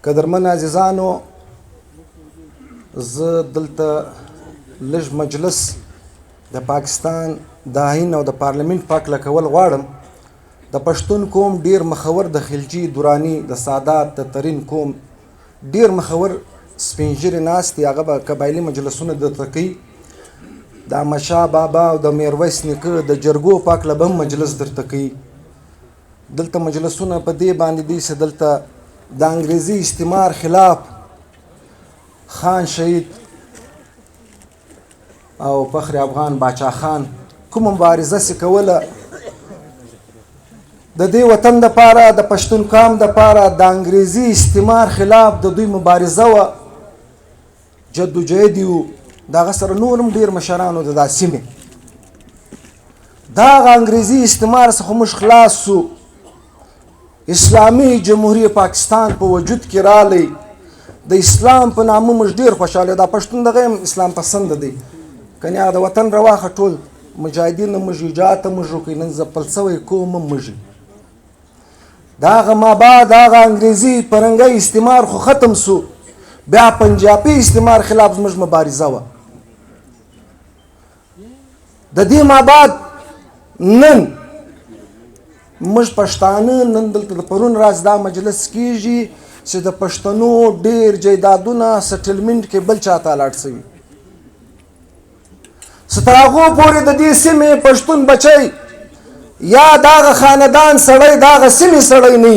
قدرمن عزیزانو، زه دلته لږ مجلس د پاکستان د آئین او د پارلیمنت په هکله کول غواړم. د پښتون قوم ډیر مخور د خلجي دراني د سادات د ترین قوم ډیر مخور سپین ږیرې ناست دي، هغه به قبایلي مجلسونه درته کوي. د احمدشاه بابا او د میرویس نیکه د جرګو په هکله به هم مجلس درته کوي. دلته مجلسونه په دې باندې دي چې دلته د انګریزي استعمار خلاف خان شهید او فخر افغان باچا خان کومه مبارزه چې کوله د دې وطن دپاره، د پښتون قام دپاره د انګریزي استعمار خلاف د دوی مبارزه وه، جدوجهد یې و. د هغه سره نور هم ډېر مشران و د دا سیمې. د هغه انګریزي استعمار څخه موږ خلاص سو، اسلامي جمهوریه پاکستان په وجود کې رالی. د اسلام په نامه موږ ډېر خوشحاله. دا پښتون دغه هم اسلام پسنده دی، کنې هغه د وطن رواخه ټول مجاهدین هم موږ جهاد ته موږ وکړي، نن ځپل سوی قوم هم موږ. د هغه ما بعد د هغه انګریزي پرنګی استعمار خو ختم سو، بیا پنجابي استعمار خلاف زموږ مبارزه وه. د دې ما بعد نن موږ پښتانه نن دلته د پرون راز دا مجلس کیږي چې د پښتنو ډیر جایدادونه سټلمنټ کې بل چاته الاټ شوي. چې تر هغو پورې د دې سیمې پښتون بچی یا دغه خاندان سړی دغه سیمې سړی نه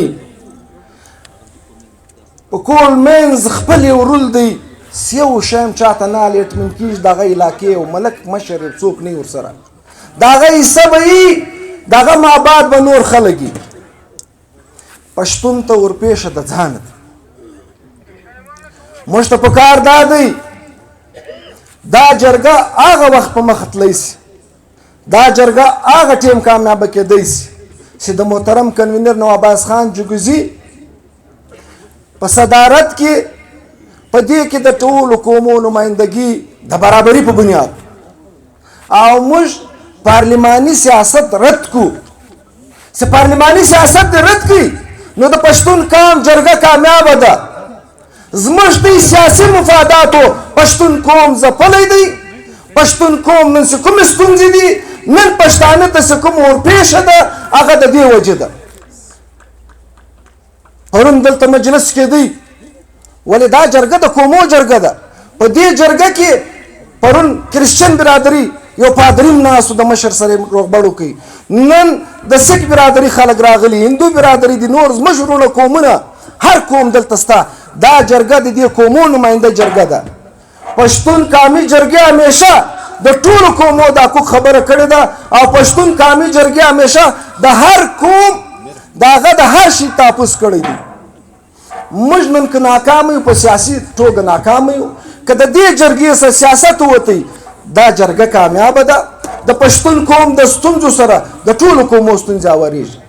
په کول منځ خپل ورول دی، یو شی هم چاته نه الیټمنټ کېږي دغه علاقې او ملک مشر څوک نه ورسره، دغه حصه به وي، دغه مابعد به نور خلک وي. پښتون ته ورپېښه د ځانه ده. موږ ته پکار دا دی دا جرګه هغه وخت په مخه تللی سي، دا جرګه هغه ټیم کامیابه کېدی سي چې د محترم کنوینر نواب عباس خان جوګزي په صدارت کې په دې کې د ټولو قومو نمایندګي د برابري په بنیاد او موږ پارلماني سیاست رد کو. چې پارلماني سیاست دې رد کړي نو د پښتون قام جرګه کامیابه ده. زموږ د سیاسي مفاداتو پښتون قوم ځپلی دی. پښتون قوم نن چې کومې ستونزې دي، نن پښتانه ته چې کوم ورپېښه ده، هغه د دې وجې ده. پرون دلته مجلس کېدی، ولې دا جرګه د قومو جرګه ده. په دې جرګه کې پرون کرسچن برادري یو پادریم ناستو د مشر سره روغبړ وکړي، نن د سیک برادري خلک راغلي، هندو برادري دي، نور زموږ وروڼه قومونه، هر قوم دلته سته. دا جرګه د دې قومو نماینده جرګه ده. پښتون قامي جرګې همیشه د ټولو قومو د حقوق خبره کړې ده او پښتون قامي جرګې همیشه د هر قوم د هغه د هر شي تحفظ کړی دی. موږ نن که ناکام یو، په سیاسي توګه ناکام یو، که د دې جرګې سره سیاست ووتی، دا جرګه کامیابه ده. د پښتون قوم د ستونزو سره د ټولو قومو ستونزې هوارېږي.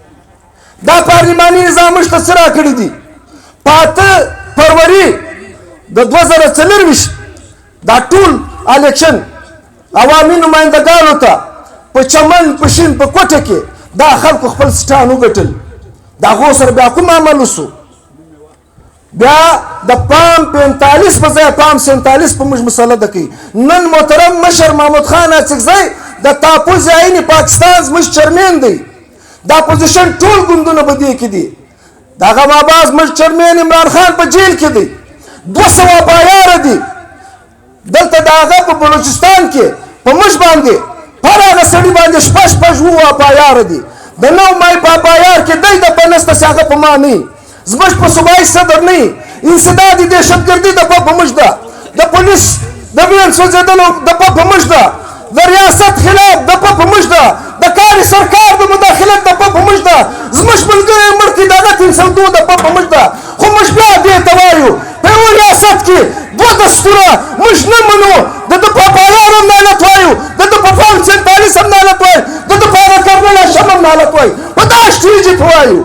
دا پارلماني نظام موږ ته څه راکړي دي؟ 5 فروری د 2024 دا ټول الیکشن عوامي نمایندګانو ته په چمن، په شین، په کوټه کې دا خلکو خپل سټان وګټل. د هغو سره بیا کوم عمل وسو؟ بیا د پام 45 په ځای پام 47 په موږ مسله کوي. نن محترم مشر محمود خان اڅکزی د تحفظ عین پاکستان زموږ چرمین دی. دا پوزیشن ټول ګوندونه په دې کې دي. دغه مابعد زموږ چرمین عمران خان په جیل کې دی. 200 پایاره دي دلته د هغه په بلوچستان کې په موږ باندې پر هغه سړي باندې شپږ پایاره دي. د 9 مای په پایار کې دی د پنسته چې هغه په ما نه زموږ په صوبایي صدر نه انسداد دهشتګردي د په موږ ده، د پولیس د وین سوځېدلو د په موږ ده، د ریاست خلاف د په موږ ده، د کاري سرکار د مداخلت د په موږ ده، زموږ ملګري مړ قیادت 302 د په موږ ده. خو موږ بیا دې ته وایو په یو ریاست کې 2 دستوره موږ نه منو. د ده په پایار هم نالت وایو، د ده په فام 47 هم نالت وایو، د ده په کرنل هاشم هم نالت وایو، په دا سټریجیټ وایو.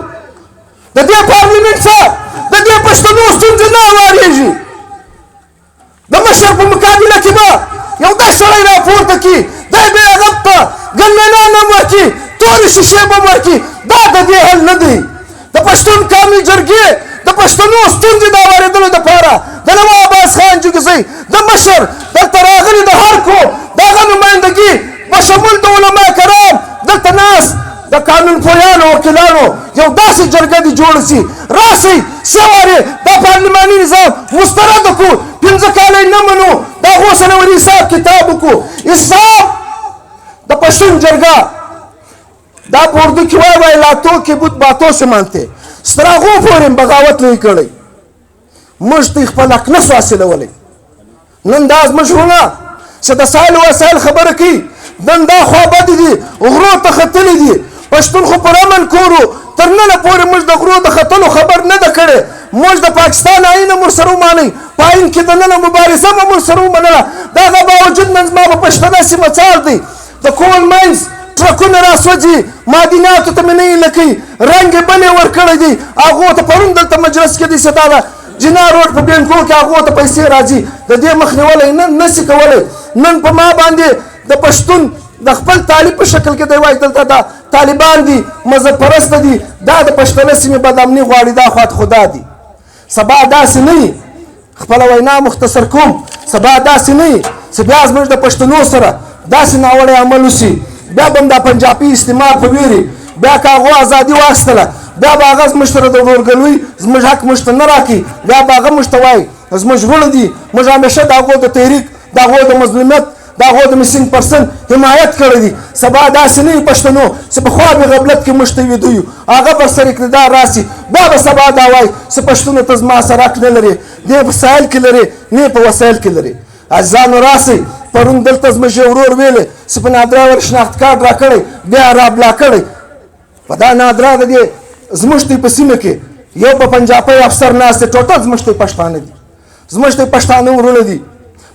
د دې پارلیمنت څخه د دې پښتنو ستونزې نه هوارېږي. د مشر په مقابله کې به یو داسې سړی راپورته کړي، دی به یې هغه ته ګنمنان هم ورکړي، تورې شیشې به هم ورکړي. دا د دې حل نه دی. د پښتون قومي جرګې د پښتنو ستونزې د اورېدلو دپاره د نواب عباس خان جوګزی د مشر دلته راغلي د هر قوم دغه نمایندګي بشمول د علما کرام دلته ناست د قانون پوهیانو وکیلانو یو داسې جرګه دې جوړه سي راسئ څه وارې دا پارلماني نظام مسترد کړو 5 کاله یې نه منو د هغو سره ور حساب کتاب وکړو حساب د پښتون جرګه دا په اردو کې وایي لاتو کې بت باتو سے مانتے ستر هغو پورې بغاوت نه کړی موږ ته خپل حق نه سو حاصلولی نن دا زموږ وروڼه چې د سایل وسایل خبره کوي نن دا خوا بدې دي غرو ته ختلي دي پښتون خو پر امن کورو تر ننه پورې موږ د غرو د ختلو خبر نه ده کړې موږ د پاکستان آیین هم ورسره ومانئ په آیین کې دننه مبارزه هم ورسره ومنله د هغه باوجود نن زما په پښتنه سیمه څار دی د کول ماینز ټرکونه راسوځي معدنیاتو ته مې نه ایله کوي رنګ یې بل یې ورکړی دی هغو ته پرون دلته مجلس کې داسې دا ده جنا روډ په بینکو کې هغو ته پیسې راځي د دې مخنیولی نن نسي کولی نن په ما باندې د پښتون د خپل طالب په شکل کې دی وایي دلته دا طالبان دي مذهب پرسته دي دا د پښتنه سیمې بدامني غواړي دا خواته خدا دي سبا داسې نه وي خپله وینا مختصر کوم سبا داسې نه وي چې بیا زموږ د پښتنو سره داسې ناوړی عمل وشي بیا به هم دا پنجابي استعمار په ویري بیا که هغو ازادي واخیستله بیا به هغه زموږ سره د ورورګلوۍ زموږ حق موږ ته نه راکړي بیا به هغه موږ ته وایي زموږ وړه دي موږ همیشه د هغو د تحریک د هغو د مظلومیت د هغو د مسینګ پرسن حمایت کړی دي سبا داسې نه وي پښتنو چې په خواب غفلت کې موږ ته ویده یو هغه پر سر اقتدار راسي بیا به سبا دا وایي چې پښتونو ته زما سره حق نه لري نه په سایل کې لري نه په وسایل کې لري عزیزانو راسئ پرون دلته زموږ یو ورور ویلې چې په نادرا ور شناخت کارت راکړی بیا رابلا کړی په دا نادرا د دې زموږ ته په سیمه کې یو په پنجابي افسر ناست دی ټوټل زموږ ته پښتانه دي زموږ ته پښتانه ورونه دي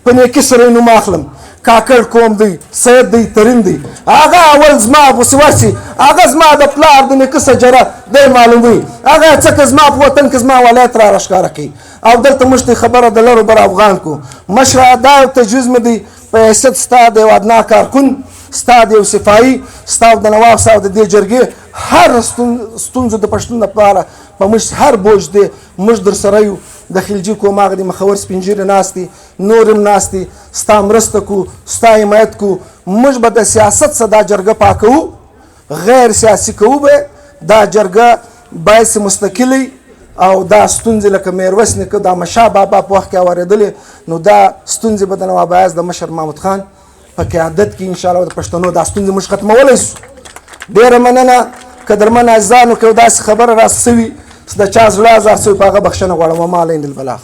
په نیکي سره یې نوم اخلم کاکړ قوم دی سید دی ترین دی هغه اول زما پسې ورسي هغه زما د پلار د نیکه سجره دی معلوموي هغه څه که زما په وطن کې زما ولایت را راښکاره کوي او دلته موږ ته خبره د لرو بر افغان کو مشره دا تجویز مې دی په حیثیت ستا د یو ادنا کارکون ستا د یو صفایي ستا د نواب صاحب د دې جرګې هر ستونزو د پښتون لپاره په موږ هر بوج دی موږ در سره یو د خلجي قوم هغه د مخور سپین ږیري ناست دي نور هم ناست دي ستا مرسته کو ستا حمایت کو موږ به د سیاست څخه دا جرګه پاکوو غیر سیاسي کوو به دا جرګه باید مستقلي او دا ستونزې لکه میرویس نیکه د احمدشاه بابا په وخت کې اورېدلې نو دا ستونزې به د نواب ایاز د مشر محمود خان په قیادت کې انشاءالله د پښتنو دا ستونزې موږ ختمولی سو ډېره مننه قدرمن عزیزانو که داسې خبره راسوي چې د چا زړه ازار سوی په هغه بخښنه غواړم وما علینا البلاغ